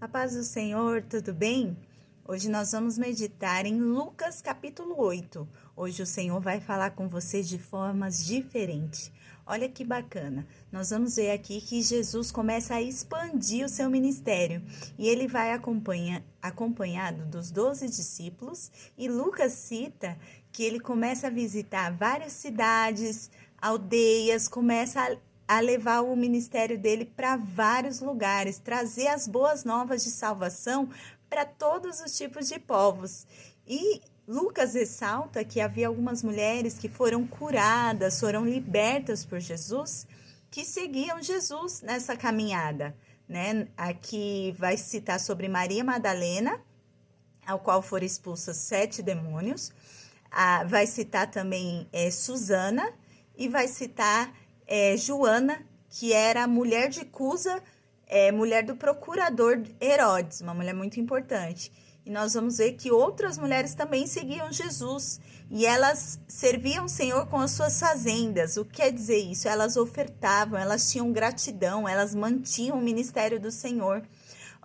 A paz do Senhor, tudo bem? Hoje nós vamos meditar em Lucas capítulo 8. Hoje o Senhor vai falar com vocês de formas diferentes. Olha que bacana. Nós vamos ver aqui que Jesus começa a expandir o seu ministério e ele vai acompanhado dos 12 discípulos, e Lucas cita que ele começa a visitar várias cidades, aldeias, começa a levar o ministério dele para vários lugares, trazer as boas novas de salvação para todos os tipos de povos. E Lucas ressalta que havia algumas mulheres que foram curadas, foram libertas por Jesus, que seguiam Jesus nessa caminhada, né? Aqui vai citar sobre Maria Madalena, ao qual foram expulsas 7 demônios. Vai citar também Susana, e vai citar Joana, que era a mulher de Cusa, mulher do procurador Herodes, uma mulher muito importante. E nós vamos ver que outras mulheres também seguiam Jesus, e elas serviam o Senhor com as suas fazendas. O que quer dizer isso? Elas ofertavam, elas tinham gratidão, elas mantinham o ministério do Senhor.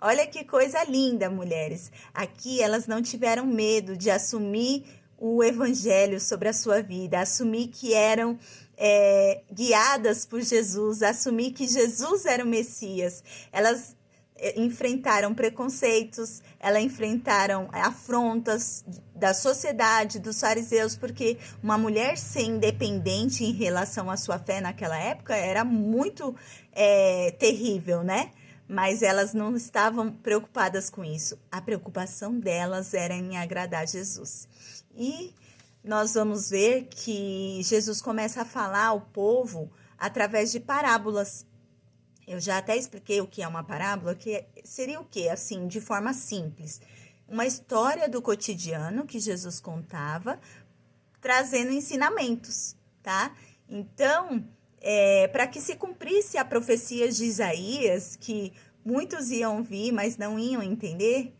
Olha que coisa linda, mulheres. Aqui elas não tiveram medo de assumir o evangelho sobre a sua vida, assumir que eram guiadas por Jesus, assumir que Jesus era o Messias. Elas enfrentaram preconceitos, elas enfrentaram afrontas da sociedade, dos fariseus, porque uma mulher ser independente em relação à sua fé naquela época era muito terrível, né? Mas elas não estavam preocupadas com isso. A preocupação delas era em agradar Jesus. E nós vamos ver que Jesus começa a falar ao povo através de parábolas. Eu já até expliquei o que é uma parábola, que seria o quê? Assim, de forma simples. Uma história do cotidiano que Jesus contava, trazendo ensinamentos, tá? Então, para que se cumprisse a profecia de Isaías, que muitos iam ouvir, mas não iam entender,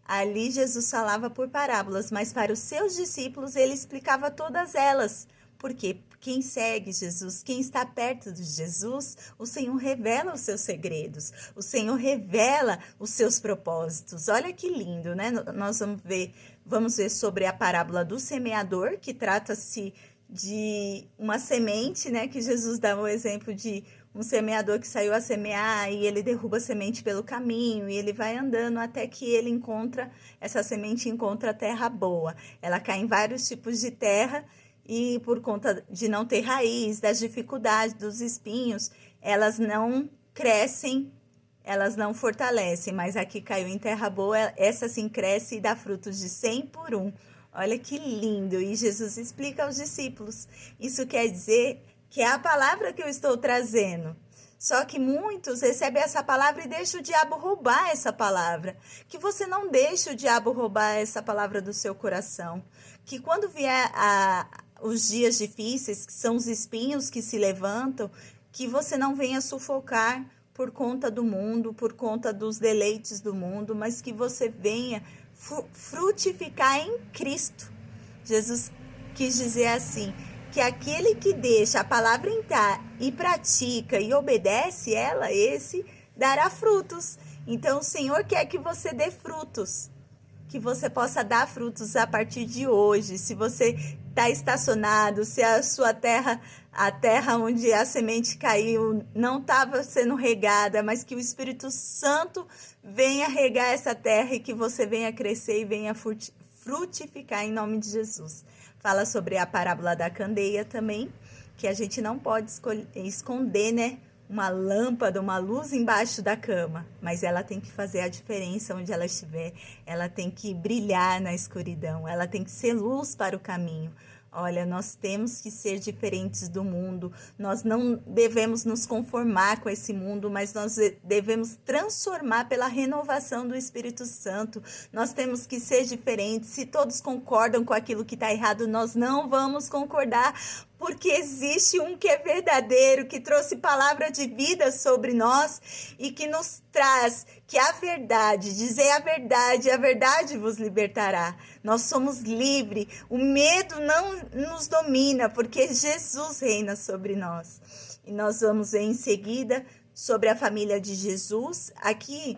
ali Jesus falava por parábolas, mas para os seus discípulos ele explicava todas elas. Por quê? Quem segue Jesus, quem está perto de Jesus, o Senhor revela os seus segredos, o Senhor revela os seus propósitos. Olha que lindo, né? Nós vamos ver sobre a parábola do semeador, que trata-se de uma semente, né? Que Jesus dá o exemplo de um semeador que saiu a semear e ele derruba a semente pelo caminho e ele vai andando até que ele essa semente encontra a terra boa. Ela cai em vários tipos de terra e por conta de não ter raiz, das dificuldades, dos espinhos, elas não crescem, elas não fortalecem, mas aqui caiu em terra boa, essa sim cresce e dá frutos de 100 por 1. Olha que lindo! E Jesus explica aos discípulos. Isso quer dizer que é a palavra que eu estou trazendo. Só que muitos recebem essa palavra e deixam o diabo roubar essa palavra. Que você não deixe o diabo roubar essa palavra do seu coração. Que quando vier os dias difíceis, que são os espinhos que se levantam, que você não venha sufocar por conta do mundo, por conta dos deleites do mundo, mas que você venha frutificar em Cristo. Jesus quis dizer assim, que aquele que deixa a palavra entrar e pratica e obedece ela, esse dará frutos. Então o Senhor quer que você dê frutos, que você possa dar frutos a partir de hoje. Se você está estacionado, se a sua terra, a terra onde a semente caiu, não estava sendo regada, mas que o Espírito Santo venha regar essa terra e que você venha crescer e venha frutificar em nome de Jesus. Fala sobre a parábola da candeia também, que a gente não pode esconder, né? Uma lâmpada, uma luz embaixo da cama, mas ela tem que fazer a diferença onde ela estiver, ela tem que brilhar na escuridão, ela tem que ser luz para o caminho. Olha, nós temos que ser diferentes do mundo, nós não devemos nos conformar com esse mundo, mas nós devemos transformar pela renovação do Espírito Santo. Nós temos que ser diferentes. Se todos concordam com aquilo que está errado, nós não vamos concordar, porque existe um que é verdadeiro, que trouxe palavra de vida sobre nós e que nos traz que a verdade, dizer a verdade vos libertará. Nós somos livres, o medo não nos domina, porque Jesus reina sobre nós. E nós vamos ver em seguida sobre a família de Jesus. Aqui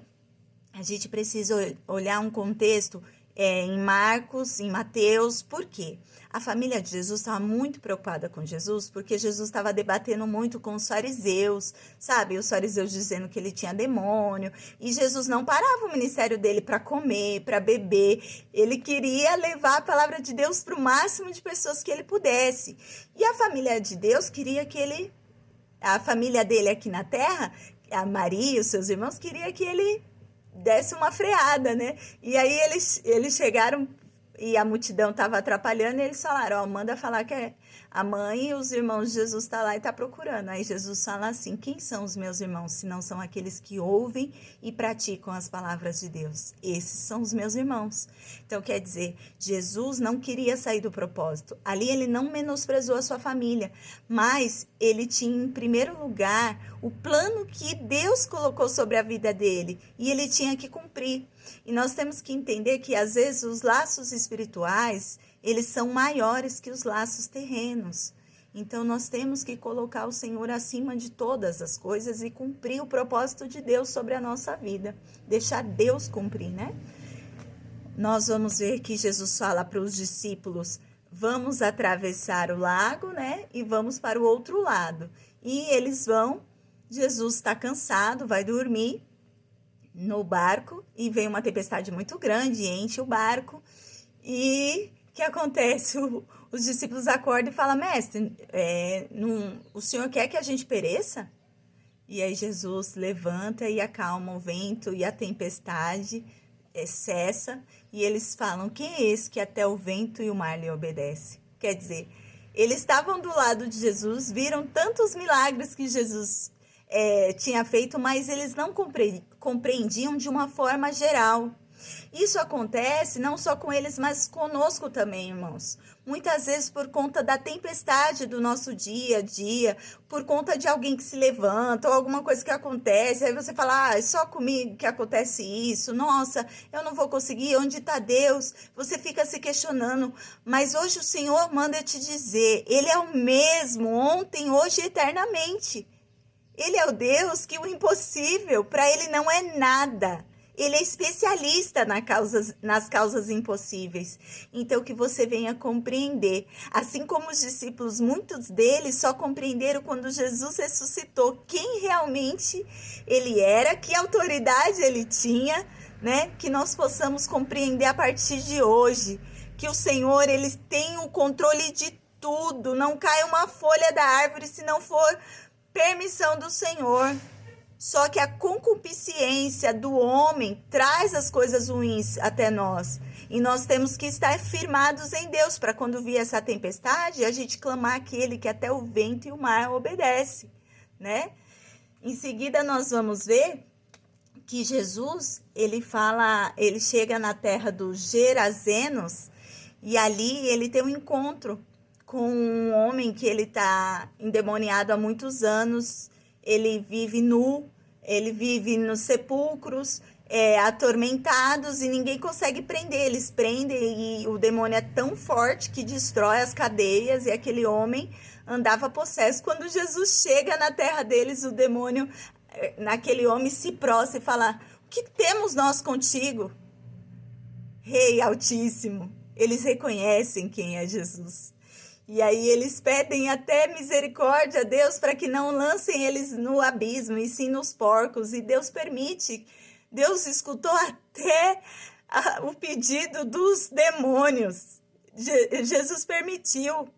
A gente precisa olhar um contexto em Marcos, em Mateus, por quê? A família de Jesus estava muito preocupada com Jesus, porque Jesus estava debatendo muito com os fariseus, sabe? Os fariseus dizendo que ele tinha demônio, e Jesus não parava o ministério dele para comer, para beber. Ele queria levar a palavra de Deus para o máximo de pessoas que ele pudesse. E a família de Deus queria que ele, a família dele aqui na terra, a Maria e os seus irmãos, queria que ele desse uma freada, né? E aí eles chegaram e a multidão estava atrapalhando e eles falaram, ó, manda falar que a mãe e os irmãos de Jesus tá lá e tá procurando. Aí Jesus fala assim, quem são os meus irmãos? Se não são aqueles que ouvem e praticam as palavras de Deus. Esses são os meus irmãos. Então, quer dizer, Jesus não queria sair do propósito. Ali ele não menosprezou a sua família, mas ele tinha em primeiro lugar o plano que Deus colocou sobre a vida dele e ele tinha que cumprir. E nós temos que entender que às vezes os laços espirituais, eles são maiores que os laços terrenos. Então nós temos que colocar o Senhor acima de todas as coisas e cumprir o propósito de Deus sobre a nossa vida. Deixar Deus cumprir, né? Nós vamos ver que Jesus fala para os discípulos, vamos atravessar o lago, né? E vamos para o outro lado. E eles vão, Jesus está cansado, vai dormir no barco e vem uma tempestade muito grande, enche o barco e o que acontece? Os discípulos acordam e falam, mestre, o senhor quer que a gente pereça? E aí Jesus levanta e acalma o vento e a tempestade cessa e eles falam, quem é esse que até o vento e o mar lhe obedece? Quer dizer, eles estavam do lado de Jesus, viram tantos milagres que Jesus tinha feito, mas eles não compreendiam de uma forma geral. Isso acontece não só com eles, mas conosco também, irmãos. Muitas vezes por conta da tempestade do nosso dia a dia, por conta de alguém que se levanta ou alguma coisa que acontece, aí você fala, é só comigo que acontece isso, nossa, eu não vou conseguir, onde está Deus? Você fica se questionando, mas hoje o Senhor manda te dizer, Ele é o mesmo, ontem, hoje e eternamente. Ele é o Deus que o impossível, para Ele não é nada. Ele é especialista nas causas impossíveis. Então, que você venha compreender. Assim como os discípulos, muitos deles só compreenderam quando Jesus ressuscitou quem realmente Ele era, que autoridade Ele tinha, né? Que nós possamos compreender a partir de hoje. Que o Senhor, Ele tem o controle de tudo. Não cai uma folha da árvore se não for permissão do Senhor. Só que a concupiscência do homem traz as coisas ruins até nós. E nós temos que estar firmados em Deus para quando vir essa tempestade, a gente clamar aquele que até o vento e o mar obedece, né? Em seguida nós vamos ver que Jesus, ele chega na terra dos Gerazenos e ali ele tem um encontro com um homem que ele está endemoniado há muitos anos. Ele vive nu, ele vive nos sepulcros, atormentados e ninguém consegue prender. Eles prendem e o demônio é tão forte que destrói as cadeias e aquele homem andava possesso. Quando Jesus chega na terra deles, o demônio, naquele homem, se prostra e fala, o que temos nós contigo? Rei Altíssimo. Eles reconhecem quem é Jesus. E aí eles pedem até misericórdia a Deus para que não lancem eles no abismo, e sim nos porcos. E Deus permite. Deus escutou até o pedido dos demônios. Jesus permitiu.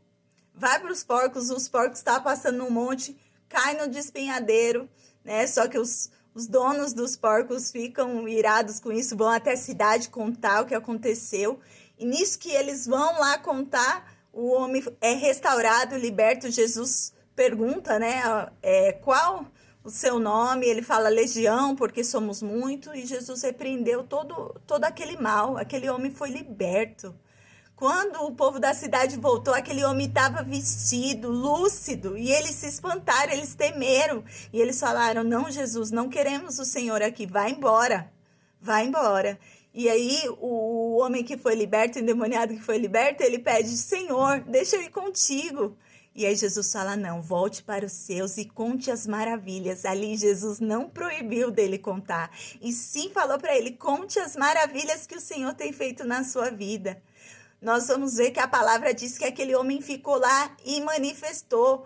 Vai para os porcos estavam passando no monte, cai no despenhadeiro, né? Só que os donos dos porcos ficam irados com isso, vão até a cidade contar o que aconteceu. E nisso que eles vão lá contar, o homem é restaurado, liberto. Jesus pergunta, né, qual o seu nome? Ele fala Legião, porque somos muito. E Jesus repreendeu todo aquele mal. Aquele homem foi liberto. Quando o povo da cidade voltou, aquele homem estava vestido, lúcido. E eles se espantaram, eles temeram. E eles falaram, não, Jesus, não queremos o Senhor aqui. Vai embora, vai embora. E aí o homem que foi liberto, o endemoniado que foi liberto, ele pede, Senhor, deixa eu ir contigo. E aí Jesus fala, não, volte para os seus e conte as maravilhas. Ali Jesus não proibiu dele contar, e sim falou para ele, conte as maravilhas que o Senhor tem feito na sua vida. Nós vamos ver que a palavra diz que aquele homem ficou lá e manifestou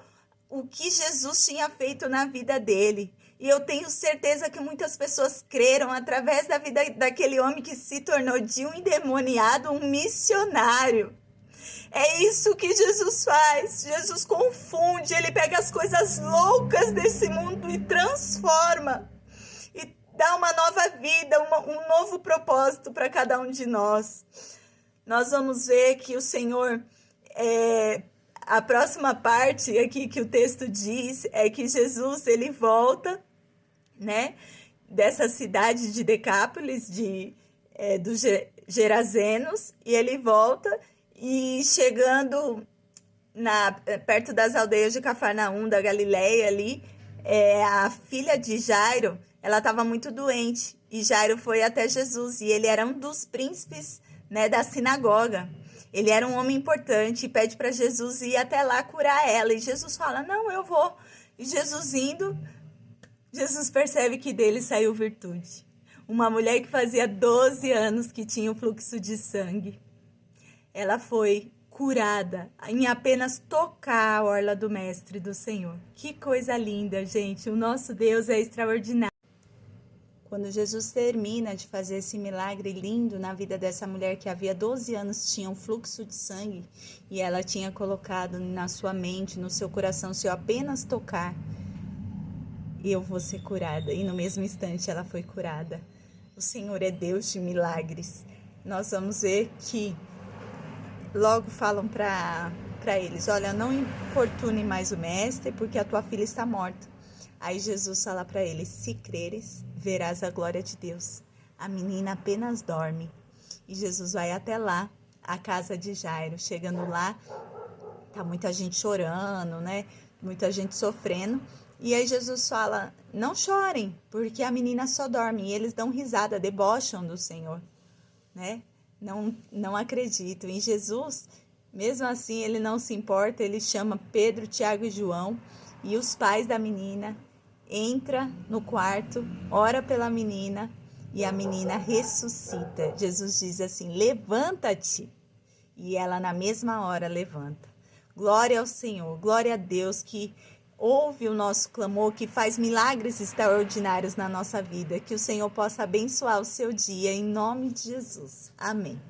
o que Jesus tinha feito na vida dele. E eu tenho certeza que muitas pessoas creram através da vida daquele homem que se tornou de um endemoniado, um missionário. É isso que Jesus faz. Jesus confunde, ele pega as coisas loucas desse mundo e transforma. E dá uma nova vida, um novo propósito para cada um de nós. Nós vamos ver que o Senhor, a próxima parte aqui que o texto diz, é que Jesus, ele volta, né, dessa cidade de Decápolis, dos Gerazenos, e ele volta, e chegando perto das aldeias de Cafarnaum, da Galileia ali, a filha de Jairo, ela estava muito doente, e Jairo foi até Jesus, e ele era um dos príncipes, né, da sinagoga. Ele era um homem importante e pede para Jesus ir até lá curar ela. E Jesus fala, não, eu vou. E Jesus indo, Jesus percebe que dele saiu virtude. Uma mulher que fazia 12 anos que tinha um fluxo de sangue. Ela foi curada em apenas tocar a orla do Mestre do Senhor. Que coisa linda, gente. O nosso Deus é extraordinário. Quando Jesus termina de fazer esse milagre lindo na vida dessa mulher que havia 12 anos tinha um fluxo de sangue e ela tinha colocado na sua mente, no seu coração, se eu apenas tocar, eu vou ser curada. E no mesmo instante ela foi curada. O Senhor é Deus de milagres. Nós vamos ver que logo falam para eles, olha, não importune mais o mestre porque a tua filha está morta. Aí Jesus fala para eles, se creres, verás a glória de Deus. A menina apenas dorme. E Jesus vai até lá, a casa de Jairo. Chegando lá, tá muita gente chorando, né? Muita gente sofrendo. E aí Jesus fala, não chorem, porque a menina só dorme. E eles dão risada, debocham do Senhor, né? Não acreditam. E Jesus, mesmo assim, ele não se importa. Ele chama Pedro, Tiago e João e os pais da menina. Entra no quarto, ora pela menina e a menina ressuscita. Jesus diz assim, levanta-te. E ela na mesma hora levanta. Glória ao Senhor, glória a Deus que ouve o nosso clamor, que faz milagres extraordinários na nossa vida. Que o Senhor possa abençoar o seu dia em nome de Jesus. Amém.